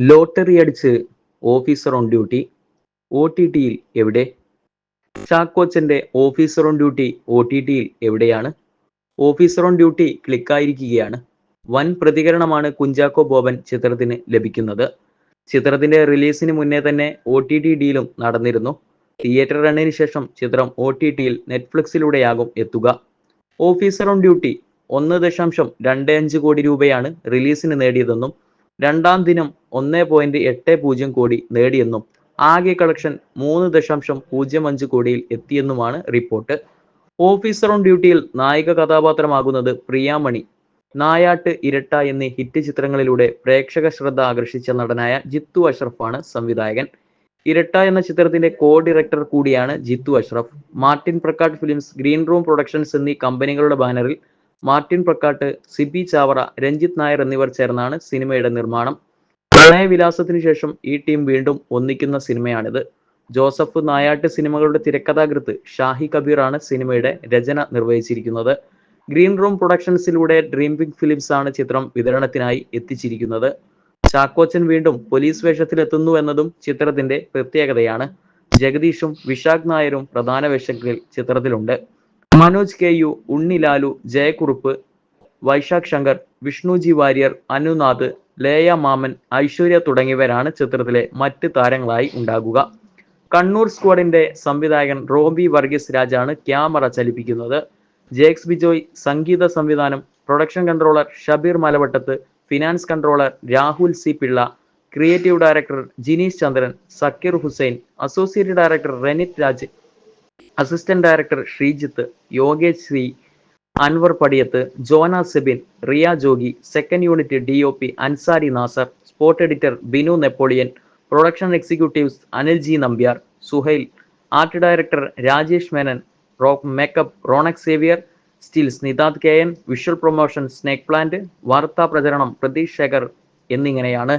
Lottery അടിച്ച് officer on duty OTTയിൽ എവിടെ? ചാക്കോച്ചന്റെ ഓഫീസർ ഓൺ ഡ്യൂട്ടി OTTയിൽ എവിടെയാണ്? ഓഫീസർ ഓൺ ഡ്യൂട്ടി ക്ലിക്കായിരിക്കുകയാണ്. വൻ പ്രതികരണമാണ് കുഞ്ചാക്കോ ബോബൻ ചിത്രത്തിന് ലഭിക്കുന്നത്. ചിത്രത്തിന്റെ റിലീസിന് മുന്നേ തന്നെ OTT ഡീലും നടന്നിരുന്നു. തിയേറ്റർ റണ്ണിന് ശേഷം ചിത്രം OTTയിൽ നെറ്റ്ഫ്ലിക്സിലൂടെയാകും എത്തുക. ഓഫീസർ ഓൺ ഡ്യൂട്ടി 1.25 കോടി രൂപയാണ് റിലീസിന് നേടിയതെന്നും രണ്ടാം ദിനം 1.80 കോടി നേടിയെന്നും ആകെ കളക്ഷൻ 3.05 കോടിയിൽ എത്തിയെന്നുമാണ് റിപ്പോർട്ട്. ഓഫീസർ ഓൺ ഡ്യൂട്ടിയിൽ നായിക കഥാപാത്രമാകുന്നത് പ്രിയാമണി. നായാട്ട്, ഇരട്ട എന്നീ ഹിറ്റ് ചിത്രങ്ങളിലൂടെ പ്രേക്ഷക ശ്രദ്ധ ആകർഷിച്ച നടനായ ജിത്തു അഷ്റഫാണ് സംവിധായകൻ. ഇരട്ട എന്ന ചിത്രത്തിന്റെ ഡയറക്ടർ കൂടിയാണ് Jithu Ashraf. Martin Prakkat films, green room productions എന്നീ കമ്പനികളുടെ ബാനറിൽ മാർട്ടിൻ പ്രക്കാട്ട്, സിബി ചാവറ, രഞ്ജിത്ത് നായർ എന്നിവർ ചേർന്നാണ് സിനിമയുടെ നിർമ്മാണം. പ്രണയവിലാസത്തിനു ശേഷം ഈ ടീം വീണ്ടും ഒന്നിക്കുന്ന സിനിമയാണിത്. ജോസഫ് നായാട്ട് സിനിമകളുടെ തിരക്കഥാകൃത്ത് ഷാഹി കബീർ ആണ് സിനിമയുടെ രചന നിർവഹിച്ചിരിക്കുന്നത്. ഗ്രീൻ റൂം പ്രൊഡക്ഷൻസിലൂടെ ഡ്രീം ബിഗ് ഫിലിംസ് ആണ് ചിത്രം വിതരണത്തിനായി എത്തിച്ചിരിക്കുന്നത്. ചാക്കോച്ചൻ വീണ്ടും പോലീസ് വേഷത്തിലെത്തുന്നു എന്നതും ചിത്രത്തിന്റെ പ്രത്യേകതയാണ്. ജഗദീഷും വിശാഖ് നായരും പ്രധാന വേഷങ്ങളിൽ ചിത്രത്തിലുണ്ട്. മനോജ് KU, ഉണ്ണി ലാലു, ജയക്കുറുപ്പ്, വൈശാഖ് ശങ്കർ, വിഷ്ണുജി വാര്യർ, അനുനാഥ്, ലേയ മാമൻ, ഐശ്വര്യ തുടങ്ങിയവരാണ് ചിത്രത്തിലെ മറ്റ് താരങ്ങളായി ഉണ്ടാകുക. കണ്ണൂർ സ്ക്വാഡിന്റെ സംവിധായകൻ റോബി വർഗീസ് രാജാണ് ക്യാമറ ചലിപ്പിക്കുന്നത്. ജേക്സ് ബിജോയ് സംഗീത സംവിധാനം, production controller Shabeer Malavattath, finance controller Rahul C. Pillai, creative director Jineesh Chandran, Zakir Hussain, associate director Renit Raj, assistant director Sreejith, Yogesh C, Anwar Padiyath, Jona Sebin, Riya Jogi, second unit DOP Ansari Nasar, spot editor Binu Napoleon, production executives Anil G. Nambiar, Suhail, art director Rajesh Menon, makeup Ronak Xavier, stills Nithad KN, visual promotion snake plant, വാർത്താ പ്രചരണം പ്രതീഷ് ശേഖർ എന്നിങ്ങനെയാണ്.